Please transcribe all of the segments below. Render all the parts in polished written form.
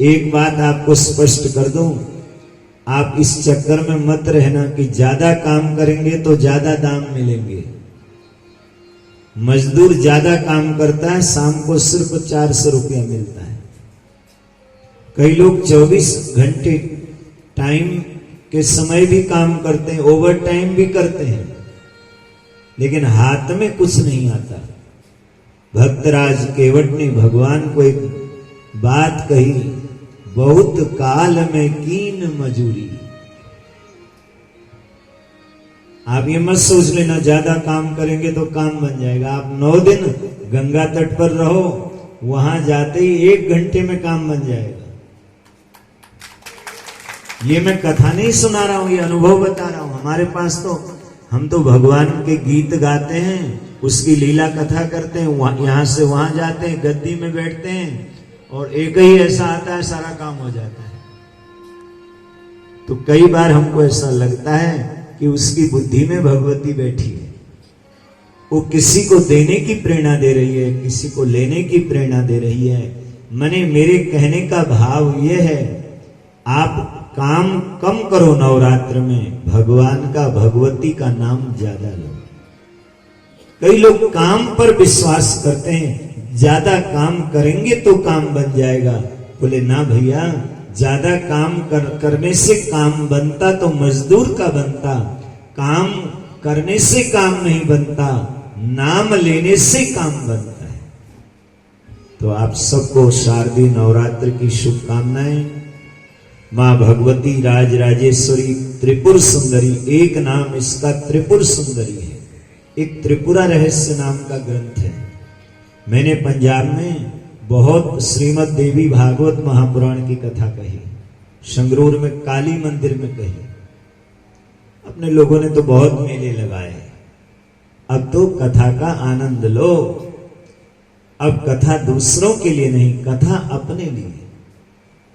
एक बात आपको स्पष्ट कर दूं, आप इस चक्कर में मत रहना कि ज्यादा काम करेंगे तो ज्यादा दाम मिलेंगे। मजदूर ज्यादा काम करता है, शाम को सिर्फ 400 रुपया मिलता है। कई लोग 24 घंटे टाइम के समय भी काम करते हैं, ओवर टाइम भी करते हैं, लेकिन हाथ में कुछ नहीं आता। भक्तराज केवट ने भगवान को एक बात कही, बहुत काल में कीन मजूरी। आप ये मत सोच लेना ज्यादा काम करेंगे तो काम बन जाएगा। आप 9 दिन गंगा तट पर रहो, वहां जाते ही 1 घंटे में काम बन जाएगा। ये मैं कथा नहीं सुना रहा हूं, ये अनुभव बता रहा हूं। हमारे पास तो हम तो भगवान के गीत गाते हैं, उसकी लीला कथा करते हैं, यहां से वहां जाते हैं, गद्दी में बैठते हैं और एक ही ऐसा आता है, सारा काम हो जाता है। तो कई बार हमको ऐसा लगता है कि उसकी बुद्धि में भगवती बैठी है, वो किसी को देने की प्रेरणा दे रही है, किसी को लेने की प्रेरणा दे रही है। मने मेरे कहने का भाव ये है, आप काम कम करो नवरात्र में, भगवान का भगवती का नाम ज्यादा लो। कई लोग काम पर विश्वास करते हैं, ज्यादा काम करेंगे तो काम बन जाएगा। बोले ना भैया, ज्यादा काम करने से काम बनता तो मजदूर का बनता, काम करने से काम नहीं बनता, नाम लेने से काम बनता है। तो आप सबको शारदीय नवरात्र की शुभकामनाएं। मां भगवती राज राजेश्वरी त्रिपुर सुंदरी, एक नाम इसका त्रिपुर सुंदरी है। एक त्रिपुरा रहस्य नाम का ग्रंथ है। मैंने पंजाब में बहुत श्रीमद देवी भागवत महापुराण की कथा कही, संगरूर में काली मंदिर में कही। अपने लोगों ने तो बहुत मेले लगाए। अब तो कथा का आनंद लो। अब कथा दूसरों के लिए नहीं, कथा अपने लिए,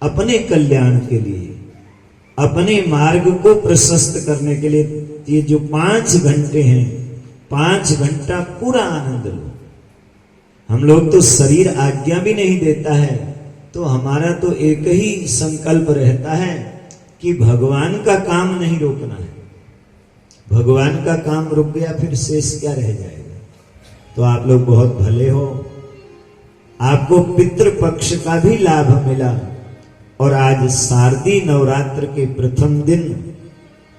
अपने कल्याण के लिए, अपने मार्ग को प्रशस्त करने के लिए। ये जो 5 घंटे हैं, 5 घंटा पूरा आनंद लो। हम लोग तो शरीर आज्ञा भी नहीं देता है, तो हमारा तो एक ही संकल्प रहता है कि भगवान का काम नहीं रोकना है। भगवान का काम रुक गया फिर शेष क्या रह जाएगा। तो आप लोग बहुत भले हो, आपको पितृपक्ष का भी लाभ मिला। और आज शारदीय नवरात्र के प्रथम दिन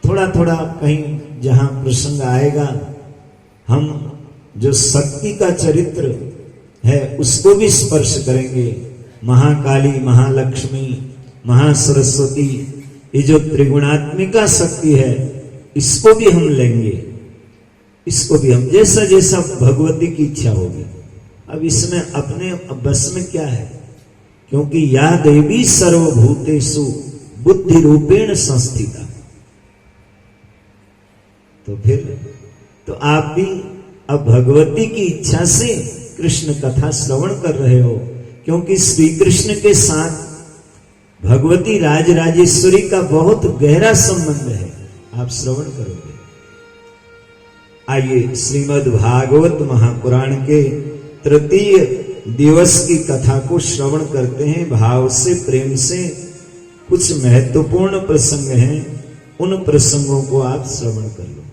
थोड़ा थोड़ा कहीं जहां प्रसंग आएगा, हम जो शक्ति का चरित्र है उसको भी स्पर्श करेंगे। महाकाली, महालक्ष्मी, महासरस्वती, ये जो त्रिगुणात्मिका शक्ति है, इसको भी हम लेंगे। इसको भी हम जैसा जैसा भगवती की इच्छा होगी। अब इसमें अपने बस में क्या है, क्योंकि या देवी सर्वभूतेषु बुद्धि रूपेण संस्थिता। तो फिर तो आप भी अब भगवती की इच्छा से कृष्ण कथा श्रवण कर रहे हो, क्योंकि श्री कृष्ण के साथ भगवती राज राजेश्वरी का बहुत गहरा संबंध है। आप श्रवण करोगे। आइए श्रीमद् भागवत महापुराण के तृतीय दिवस की कथा को श्रवण करते हैं। भाव से, प्रेम से। कुछ महत्वपूर्ण प्रसंग हैं, उन प्रसंगों को आप श्रवण कर लो।